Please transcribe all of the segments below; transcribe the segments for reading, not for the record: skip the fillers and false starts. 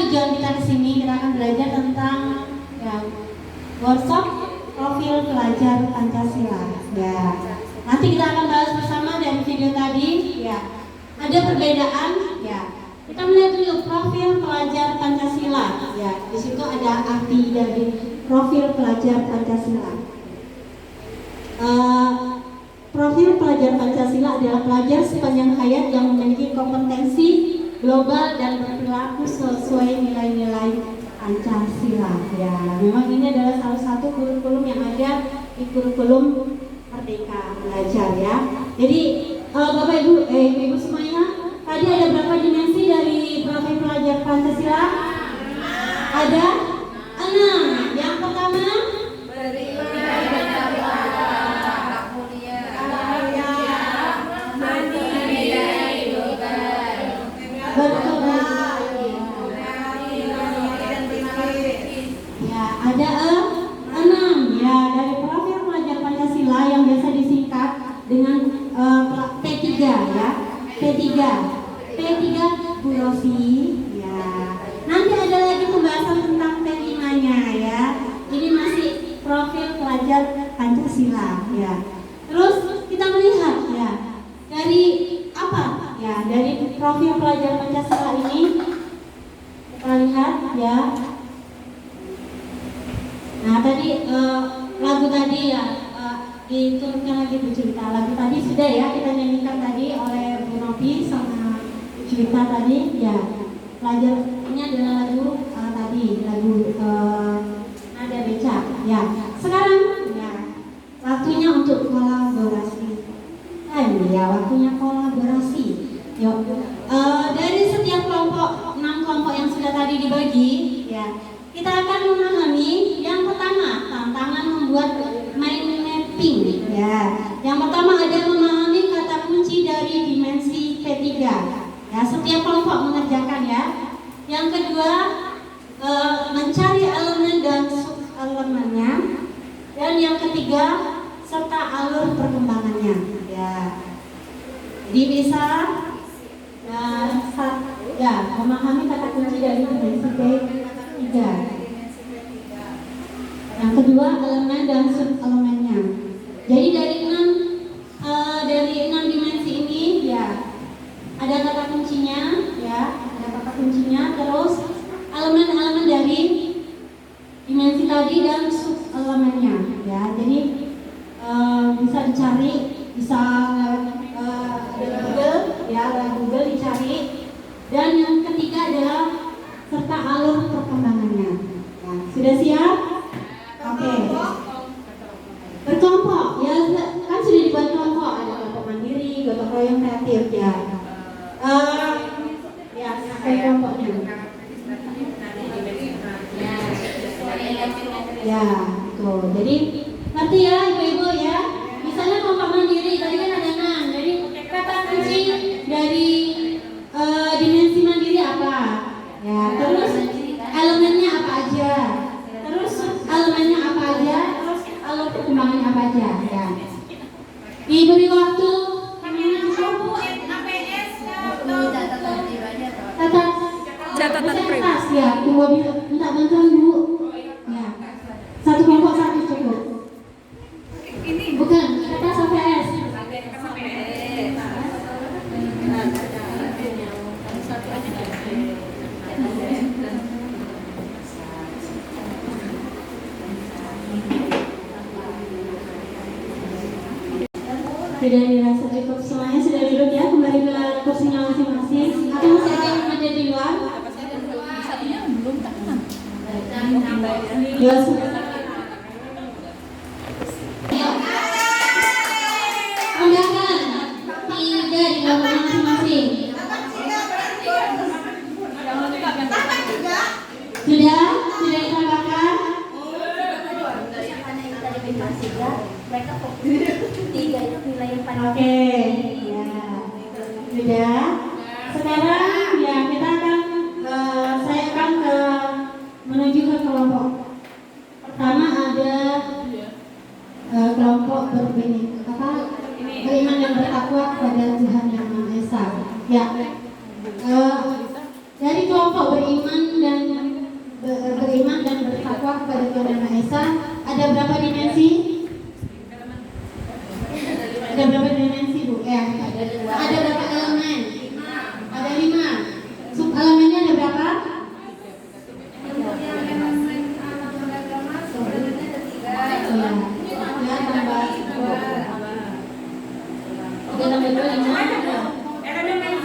tujuan kita di sini kita akan belajar tentang ya, workshop profil pelajar Pancasila. Ya, nanti kita akan bahas bersama dari video tadi. Ya, ada perbedaan. Ya, kita melihat dulu profil pelajar Pancasila. Ya, di situ ada arti dari profil pelajar Pancasila. Profil pelajar Pancasila adalah pelajar sepanjang hayat yang memiliki kompetensi global dan berperilaku sesuai nilai-nilai Pancasila. Ya, memang ini adalah salah satu kurikulum yang ada di kurikulum Merdeka Belajar ya. Jadi Bapak Ibu, Ibu semuanya, tadi ada berapa dimensi dari profil pelajar Pancasila? Ada 6. Yang pertama ada 6 ya, dari profil pelajar Pancasila yang biasa disingkat dengan P3 ya. P3 Bu Rosi ya. Nanti ada lagi pembahasan tentang P5-nya ya. Ini masih profil pelajar Pancasila ya. Terus kita melihat ya, dari apa ya, dari profil pelajar Pancasila ini kita lihat ya. Nah tadi lagu tadi ya diturunkan lagi Bu Cerita. Lagu tadi sudah ya kita nyanyikan tadi oleh Bu Novi sama Bu Cerita tadi ya. Pelajar ini adalah lagu tadi lagu Nada Becak ya. Sekarang ya waktunya untuk kolaborasi. Ya waktunya kolaborasi. Yuk dari setiap kelompok 6 kelompok yang sudah tadi dibagi ya. Kita akan memahami yang pertama tantangan membuat mind mapping ya. Yang pertama ada memahami kata kunci dari dimensi P3 ya, setiap kelompok mengerjakan ya. Yang kedua mencari elemen dan sub-elemennya. Dan yang ketiga serta alur perkembangannya ya. Jadi bisa ya memahami kata kunci dari dimensi P3. Yang kedua elemen dan sub-elemennya. Jadi dari 6 dimensi ini ya ada kata kuncinya ya, ada kata kuncinya, terus elemen-elemen dari dimensi tadi dan sub-elemennya ya. Jadi bisa dicari, bisa Google ya, Google dicari. Dan yang ketiga adalah serta alur perkembangannya. Nah, sudah siap? Oke. Berkelompok ya, kan sudah dibuat kelompok, ada kelompok mandiri, gotong royong, kreatif ya. Ya, kayak kelompoknya. Ya, tuh. Jadi ngerti ya ibu-ibu ya. Misalnya kelompok mandiri tadi kan ada 6. Jadi kata kunci dari dimensi mandiri apa? Ya, terus elemennya apa aja? Terus elemennya apa aja? Terus alur perkembangannya apa aja? Ya. Diberi waktu catatan pribadi. Ya, tunggu minta bantuan dulu. Ya. Satu kelompok satu cukup. Ini bukan kata sampai S. Sudah dirasa cukup semuanya, sudah duduk ya, kembali ke kursinya masing-masing. Atau masih ada yang ada di luar? Belum tak kenal. Undangkan 3 di kelompok masing-masing. Sudah ditambahkan? Mereka fokus 3 itu nilai yang paling. Oke, ya. Sudah. Sekarang ya kita akan saya akan menuju ke kelompok. Pertama ada kelompok beriman dan bertakwa kepada Tuhan Yang Maha Esa. Ya. Dari kelompok beriman dan beriman dan bertakwa kepada Tuhan Yang Maha Esa. Ada berapa dimensi? Ada berapa dimensi, Bu? Ada berapa elemen? Ada 5. Subelemennya ada berapa?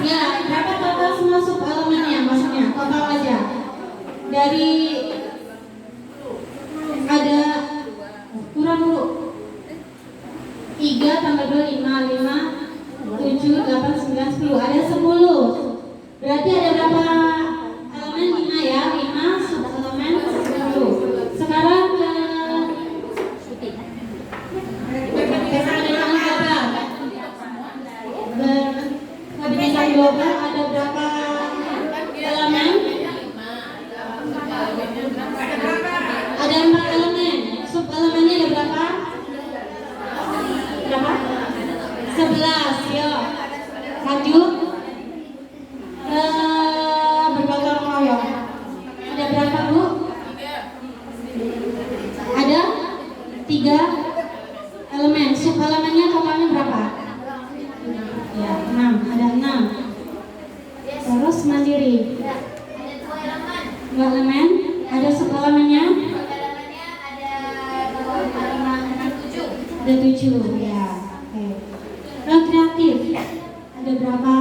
Ya, berapa total semua subelemennya? Maksudnya total aja. Dari ada kurang Bu. 3 tambah 2 5 7 8 9 10. Ada 10. Berarti ada berapa elemen? 5 ya. 5 subelemen 10. Sekarang kebinekaan global ada berapa elemen? Ada 4 elemen. Subelemennya ada berapa? Berapa? 11. Yo. Lanjut. Bergotong royong. Ada berapa, Bu? Ada 3 elemen. Subelemennya totalnya berapa? Ya, 6. Ada 6. Terus mandiri. Ada 2 elemen. Ada subelemennya? Ada 7. Ya. Oke. Kreatif. Ada berapa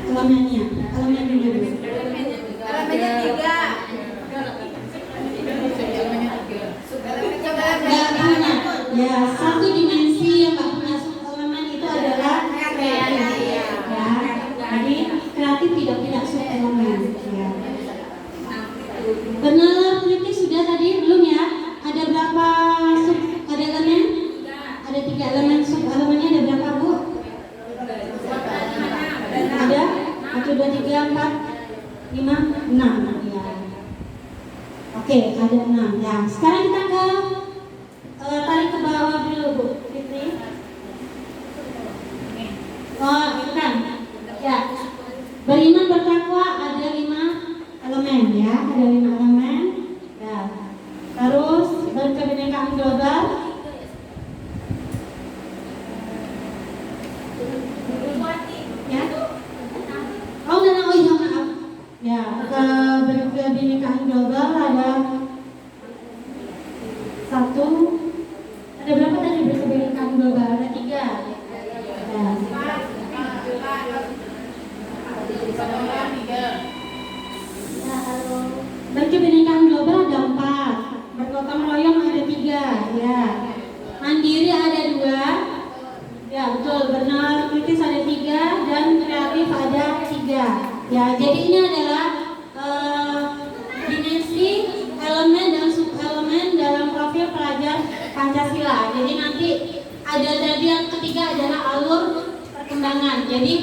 elemennya? Elemen dulu. Elemennya 3. Nggak punya. Ya, satu dimensi yang nggak punya subelemen itu adalah kreatif. Ya. Jadi kreatif tidak punya subelemen. Ya. Benar, kritik sudah tadi belum ya? Ada berapa ada elemen? Ada 3 elemen. Subelemennya ada berapa, Bu? Ada 1 2 3 4 5 6 ya. Oke, ada 6 ya. Sekarang kita ke tarik ke bawah dulu, Bu Fitri. Oh, itu kan. Ya. Beriman bertakwa ada 5 elemen ya, ada 5 elemen. Ya. Terus berkebinekaan global. Ya. Oh, iya maaf. Ya, berkebinekaan global ada 1. Ada berapa tadi berkebinekaan global? Ada 3. Ya. Berkebinekaan global ada 4. Bergotong royong ada 3. Ya. Mandiri ada 2. Ya, betul, benar. Kritis ada 3 dan kreatif ada 3. Ya, jadi ini adalah dimensi elemen dan subelemen dalam profil pelajar Pancasila. Jadi nanti ada tadi yang ketiga adalah alur perkembangan. Jadi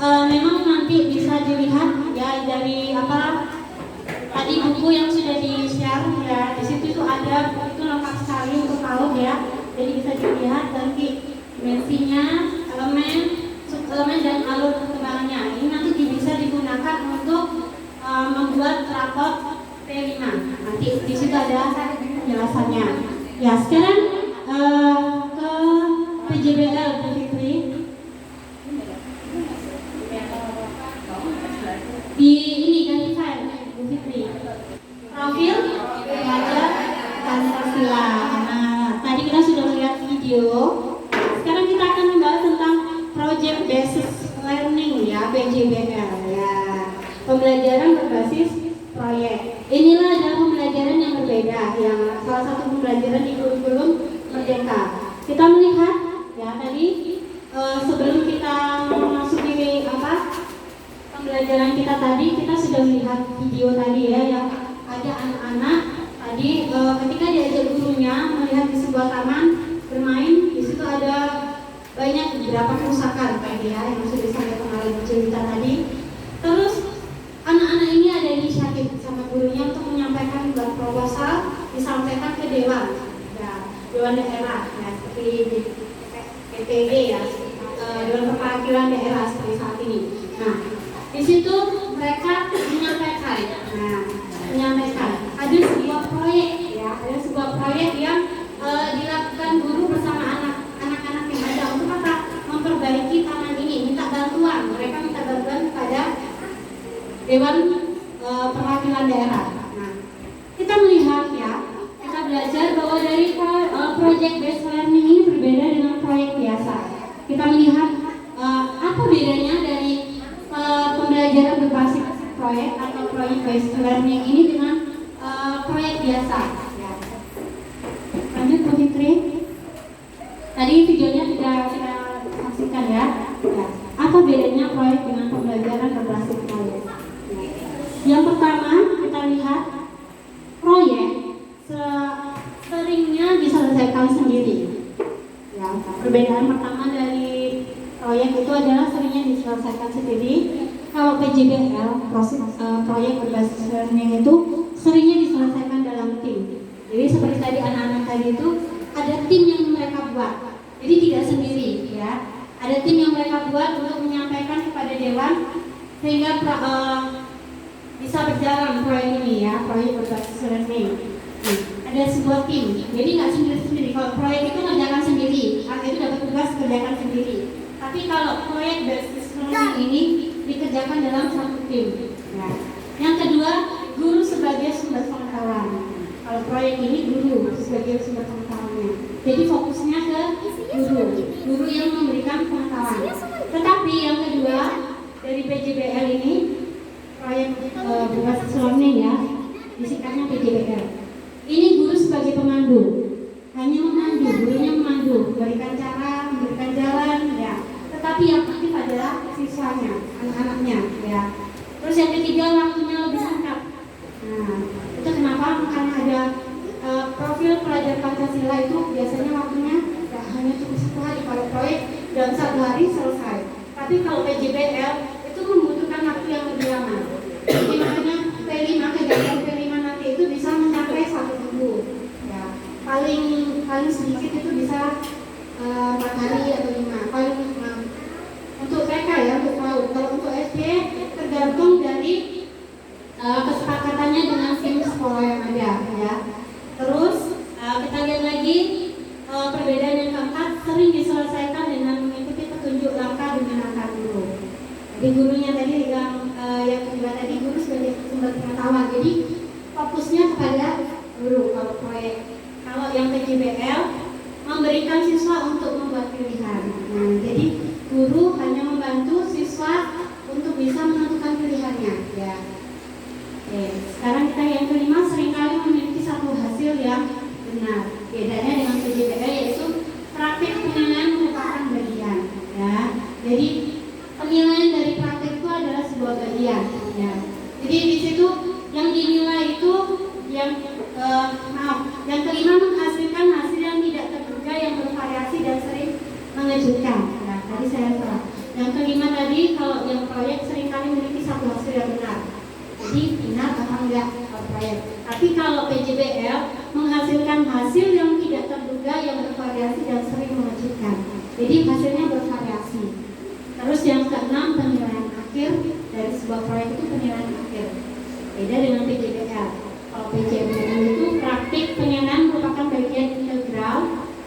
memang nanti bisa dilihat ya dari tadi buku yang sudah di-share ya. Di situ tuh ada, itu lengkap sekali untuk tahu ya. Jadi bisa dilihat nanti dimensinya, elemen, subelemen dan alur perkembangannya. Ini nanti bisa digunakan untuk membuat rapot P5. Nanti di situ ada penjelasannya. Ya, sekarang ke PJBL Bu Fitri. Di ini ganti file Bu Fitri. Profil pelajar Pancasila. Nah, tadi kita sudah lihat video. Sekarang kita akan membahas tentang Project Based Learning ya, PJBL ya. Pembelajaran berbasis proyek. Inilah adalah pembelajaran yang berbeda, yang salah satu pembelajaran di kurikulum Merdeka. Kita melihat ya tadi sebelum kita memasuki pembelajaran kita tadi, kita sudah melihat video tadi ya, yang ada anak-anak tadi ketika diajak gurunya melihat di sebuah taman bermain, di situ ada banyak beberapa kerusakan tadi ya, yang sudah disampaikan oleh cerita tadi. Terus anak-anak ini ada inisiatif sama gurunya untuk menyampaikan buat proposal, disampaikan ke dewan ya, dewan daerah ya, seperti di PPD ya, dewan perwakilan daerah seperti saat ini. Nah, di situ mereka menyampaikan. Nah, Dewan Perwakilan Daerah. Nah, kita melihat ya, kita belajar bahwa dari project based learning ini berbeda dengan proyek biasa. Kita melihat apa bedanya dari pembelajaran berbasis proyek atau project based learning ini dengan proyek biasa. Ya. Lanjut Bu Fitri. Tadi videonya kita saksikan ya. Ya. Apa bedanya proyek dengan pembelajaran berbasis proyek? Yang pertama kita lihat proyek seringnya diselesaikan sendiri. Ya, perbedaan pertama dari proyek itu adalah seringnya diselesaikan sendiri. Kalau PJBL proyek berbasis learning itu seringnya diselesaikan dalam tim. Jadi seperti tadi anak-anak tadi itu ada tim yang mereka buat. Jadi tidak sendiri ya. Ada tim yang mereka buat untuk menyampaikan kepada dewan sehingga bisa berjalan proyek ini ya, proyek berbasis learning. Ada sebuah tim, jadi nggak sendiri-sendiri. Kalau proyek itu kerjakan sendiri, artinya itu dapat tugas kerjakan sendiri. Tapi kalau proyek berbasis learning ini dikerjakan dalam satu tim. Ya. Yang kedua, guru sebagai sumber pengetahuan. Kalau proyek ini guru sebagai sumber pengetahuannya. Jadi fokusnya ke guru yang memberikan pengetahuan. Tetapi yang kedua dari PJBL ini proyek berbasis learning ya, disingkatnya PJBL. Ini guru sebagai pemandu, hanya memandu, gurunya memandu, memberikan cara, memberikan jalan ya. Tetapi yang aktif adalah siswanya, anak-anaknya ya. Terus yang ketiga, waktunya lebih singkat. Nah, itu kenapa? Karena ada profil pelajar Pancasila itu biasanya waktunya tidak hanya cukup 1 hari. Kalau proyek dalam 1 hari selesai. Tapi kalau PJBL itu membutuhkan waktu yang lebih lama. Jadi makanya P5, kegiatan P5 nanti itu bisa mencapai 1 minggu. Ya, paling sedikit itu bisa 4 hari atau 5. Paling untuk TK ya, untuk PAUD. Kalau untuk SD tergantung dari kesepakatannya dengan tim sekolah yang ada ya. Terus kita lihat lagi perbedaan yang keempat, sering diselesaikan dengan mengikuti petunjuk langkah dengan langkah guru. Jadi gurunya tadi yang kedua tadi guru sebagai sumber pengetahuan. Jadi fokusnya kepada guru kalau proyek. Kalau yang PJBL memberikan siswa untuk membuat pilihan. Nah, jadi guru hanya membantu siswa untuk bisa menentukan pilihannya ya. Oke, sekarang kita yang kelima, seringkali memiliki satu hasil yang benar. Bedanya dengan PJBL yaitu praktik penilaian merupakan bagian ya. Jadi penilaian dari praktik itu adalah sebuah bagian ya. Jadi di situ yang dinilai itu yang kelima menghasilkan hasil yang tidak terduga, yang bervariasi dan sering mengejutkan. Nah, tadi saya salah. Yang kelima tadi kalau yang proyek seringkali memiliki satu hasil yang benar. Jadi benar atau enggak proyek. Tapi kalau PJBL menghasilkan hasil yang tidak terduga, yang bervariasi dan sering mengejutkan. Jadi hasilnya bervariasi. Terus yang keenam, penilaian akhir dari sebuah proyek itu penilaian akhir. Beda dengan PJBL. Kalau PJBL itu praktik penilaian merupakan bagian integral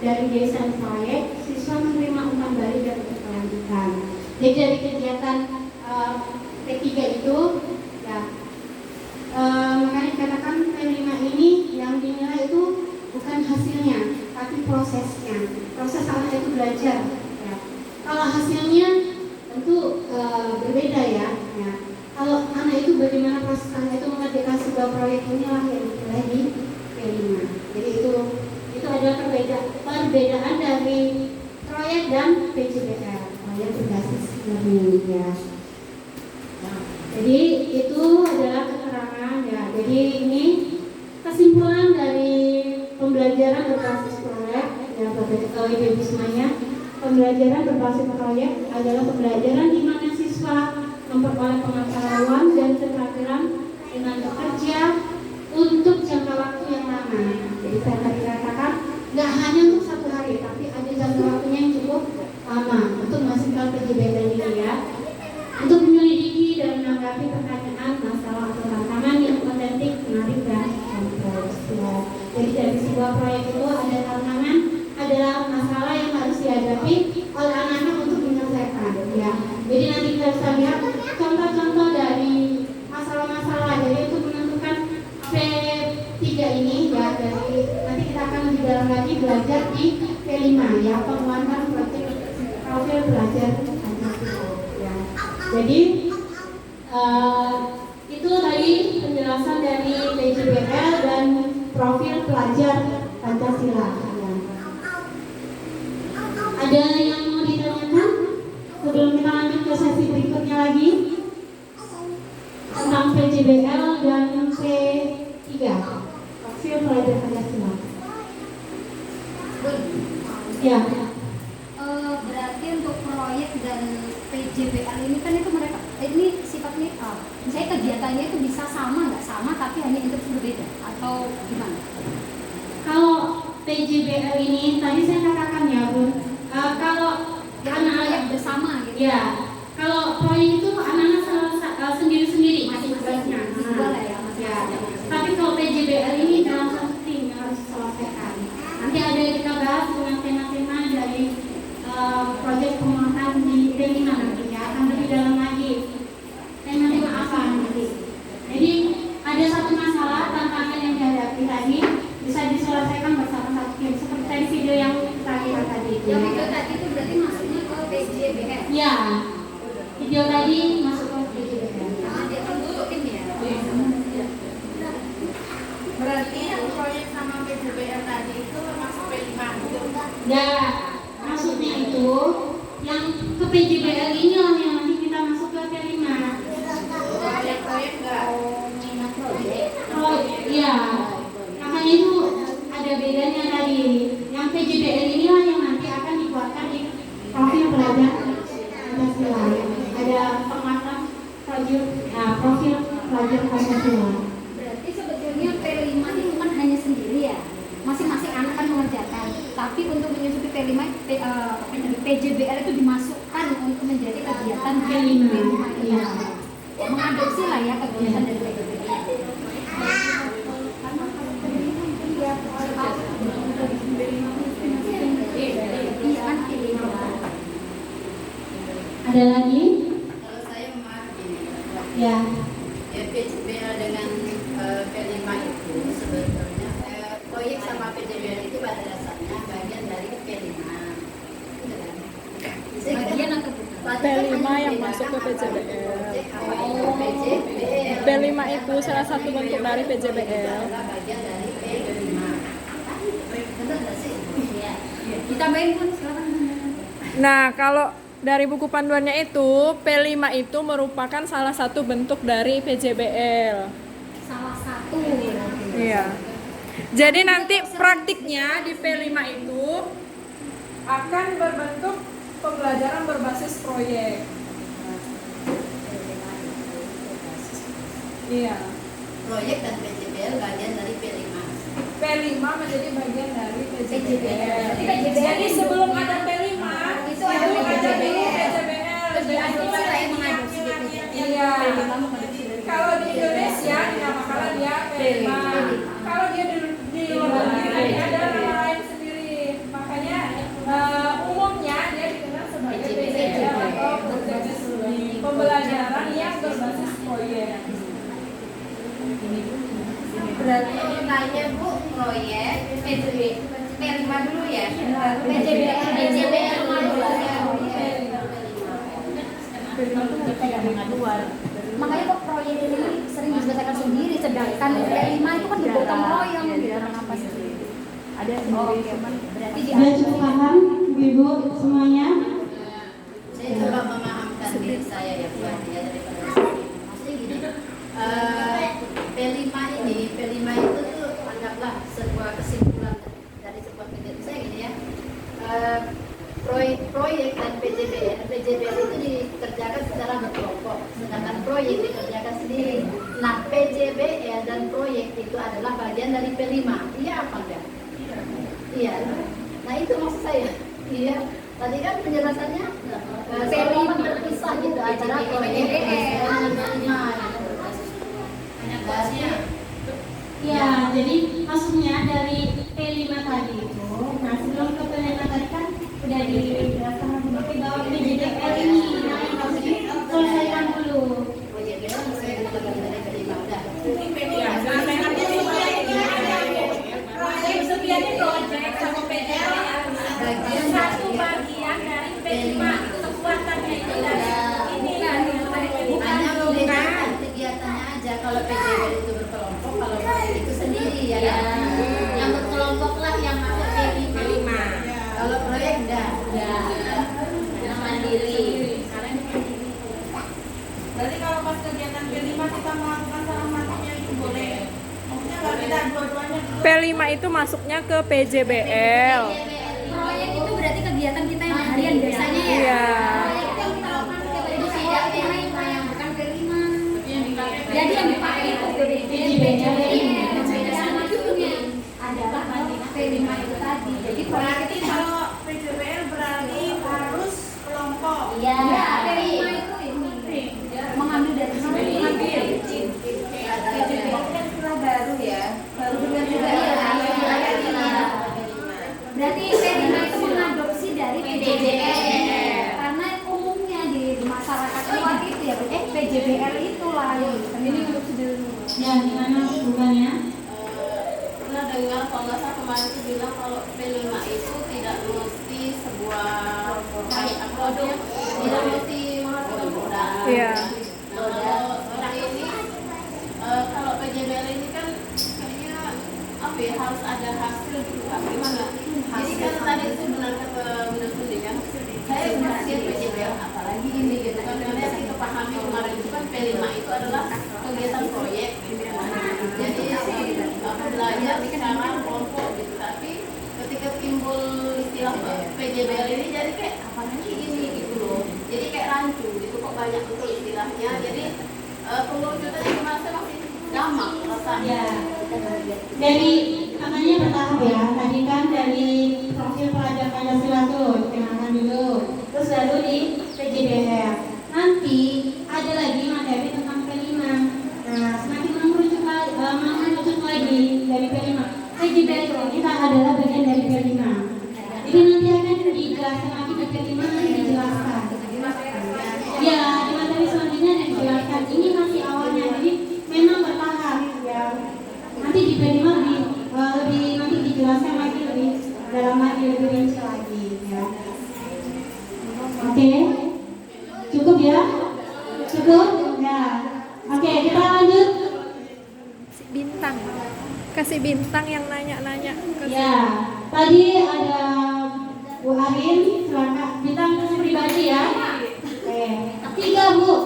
dari desain proyek. Siswa menerima umpan balik dan berkelanjutan. Jadi dari kegiatan P3 itu ya, makanya dikatakan P5 ini yang dinilai itu bukan hasilnya, tapi prosesnya. Proses anak itu belajar. Ya. Kalau hasilnya tentu berbeda ya. Kalau anak itu bagaimana proses anak itu mengerjakan sebuah proyek, inilah yang dinilai di P5. Jadi itu adalah perbedaan dari proyek dan PJBL, proyek berbasis learning ya. Jadi itu adalah keterangan ya. Jadi ini kesimpulan dari pembelajaran berbasis proyek ya, Bapak Ibu semuanya. Pembelajaran berbasis proyek adalah pembelajaran di mana siswa memperoleh pengetahuan dan keterampilan dengan bekerja untuk jangka waktu yang lama. Jadi saya tadi katakan nggak hanya untuk 1 hari, tapi ada jangka waktunya yang cukup lama untuk menghasilkan PJBL ini ya. Untuk menyelidiki dan menanggapi pertanyaan, masalah atau tantangan yang otentik, menarik dan kompleks. Ya. Jadi dari sebuah proyek itu ada tantangan, adalah masalah yang harus dihadapi oleh anak-anak untuk menyelesaikan. Ya. Jadi nanti kita bisa lihat contoh-contoh dari pelajar Pancasila. Ya. Jadi itu tadi penjelasan dari PJBL dan profil pelajar Pancasila. Ya. Ada yang mau ditanyakan sebelum kita lanjut ke sesi berikutnya lagi tentang PJBL dan P3 profil pelajar Pancasila? Ya. Berarti untuk proyek dan PJBL ini kan itu mereka ini sifatnya misalnya kegiatannya itu bisa sama nggak sama tapi hanya untuk berbeda atau gimana? Kalau PJBL ini tadi saya katakan ya Bun, kalau Proyek bersama gitu. ya kalau proyek itu anak-anak sendiri-sendiri masing-masingnya. Boleh ya, Ya. Tapi kalau PJBL ini dalam satu tim yang harus diselesaikan. Nanti ada yang kita bahas dengan tema-tema dari proyek penguatan di P5 nanti ya, akan lebih dalam lagi. Tema-tema apa nanti? Jadi ada satu masalah tantangan yang dihadapi tadi bisa diselesaikan bersama satu tim seperti tadi video yang kita lihat tadi. Yang video tadi itu berarti masuknya ke PJBL. Ya, video tadi masuk ke PJBL. Karena dia kan butuh tim ya. Berarti yang proyek sama PJBL tadi itu masuk P5 gitu. Ya, maksudnya itu yang ke PJBL ini lah yang nanti kita masuk ke P5. Proyek-proyek enggak minat proyek. Oh iya, makanya itu ada bedanya tadi. Yang PJBL ini lah yang nanti akan dikuatkan di profil pelajar Pancasila. Ada penguatan profil pelajar Pancasila. Berarti sebetulnya P5 itu kan hanya sendiri ya. Masing-masing anak kan mengerjakan. Tapi untuk menyusupi P5 PJBL itu dimasukkan untuk menjadi kegiatan P5. Iya. Mengadopsi lah ya kegiatan dari PJBL. Iya kan P5. Ada lagi? Kalau saya memahami ini, Ya. PJBL dengan P5 itu sebetulnya proyek sama PJBL itu pada dasarnya bagian dari P5. Bagian atau bukan? P5 yang masuk ke PJBL. P5 itu salah satu bentuk dari PJBL. Bagian dari P5. Benar nggak sih? Iya. Ditambahin pun sekarang. Nah, kalau dari buku panduannya itu, P5 itu merupakan salah satu bentuk dari PJBL. Salah satu. Iya. Jadi nanti praktiknya di P5 itu akan berbentuk pembelajaran berbasis proyek. Iya. Proyek dan PJBL bagian dari P5. P5 menjadi bagian dari PJBL. Jadi PJBL Jadi sebelum ada P5 itu ada PJBL. Jadi Diadopsi lah yang mengadopsi gitu. iya. Kalau di Indonesia dinamakan dia P5. Kalau dia di luar negeri ada nama lain sendiri. Makanya umumnya dia dikenal sebagai PJBL atau Project Studi, pembelajaran yang berbasis proyek. Berarti nanya Bu, proyek P5 dulu ya. PJBL dulu ya. Makanya kok proyek ini sering diselesaikan sendiri, sedangkan P5 itu kan bergotong royong gitu. Kenapa sih? Ada sendiri cuman berarti Sudah cukup paham Ibu semuanya? Saya coba memahamkan diri saya ya Bu, ya daripada saya. Maksudnya gini, P5 itu tuh anggaplah sebuah kesimpulan dari sebuah kegiatan saya gini ya. Proyek dan PJBL itu dikerjakan secara berkelompok, sedangkan proyek dikerjakan sendiri. Nah, PJBL dan proyek itu adalah bagian dari P5. Iya apa enggak? Iya. Nah, itu maksud saya. Iya. Tadi kan penjelasannya P5 terpisah gitu antara proyek dengan P5. Ya, jadi maksudnya dari P5 tadi itu, nah sebelum ke P5 tadi kan udah dijelaskan bahwa PJBL ini yang harus diselesaikan dulu. PJBL saya bagian dari P5 udah. Proyek sama PJBL Bagian satu bagian dari P5 itu Kalau PJB itu berkelompok, kalau proyek itu sendiri ya. Ya, yang berkelompok lah yang masuk P5. Kalau proyek enggak. Ya, yang mandiri. Berarti kalau pas kegiatan P5 kita melakukan salah satunya itu boleh. Maksudnya nggak kita dua-duanya dulu. P5 itu masuknya ke PJBL. Proyek itu berarti kegiatan kita yang harian biasanya ya. Iya. Proyek itu yang kita lakukan itu tidak P5 yang bukan P5. Jadi yang dipakai itu PJBL ini beda sama dulunya adalah P5 itu tadi. Jadi proyek Berarti itu kalau PJBL berarti harus kelompok. Iya. P5 itu ini mengambil dari sini. PJBL kan setelah baru ya, baru juga Berarti P5 itu mengadopsi dari PJBL. Karena umumnya di masyarakat luar itu ya, PJBL itu lain. Ini untuk dulu. Ya, gimana bukannya? Pernah dengar kalau nggak salah kemarin itu bilang kalau P5 itu tidak mesti sebuah produk, tidak mesti produk. Iya. Kalau seperti ini, kalau PJBL ini kan kayaknya apa ya, harus ada hasil gitu kan, gimana? Jadi kan tadi itu benar kata Bunda Sundi kan, saya kasihan PJBL apalagi ini gitu kan, karena yang kita pahami kemarin itu kan P5 itu adalah kegiatan proyek gitu kan. Jadi aku belajar secara kelompok gitu, tapi ketika timbul istilah PJBL ini jadi kayak apa lagi ini gitu loh, jadi kayak rancu gitu, kok banyak betul istilahnya, jadi pengurusannya merasa masih gampang rasanya. Ya, dari katanya bertahap ya. Tadi kan dari profil pelajar Pancasila tuh dikenalkan dulu, terus lalu di PJBL. Nanti ada lagi materi tentang P5. Nah, semakin mengerucut lagi dari P5. PJBL kita adalah bagian dari P5. Jadi nanti akan dijelaskan lagi di P5, nanti dijelaskan. Ya, di materi selanjutnya ada dijelaskan. Ini masih awalnya, jadi memang bertahap ya. Nanti di P5 lebih nanti dijelaskan lagi lebih dalam lagi, lebih rinci lagi ya. Oke, cukup ya? Cukup ya. Oke, kita lanjut. Bintang. Kasih bintang yang nanya-nanya ke Ya, tadi ada Bu Arin, silakan bintang pribadi ya. Oke, 3 Bu.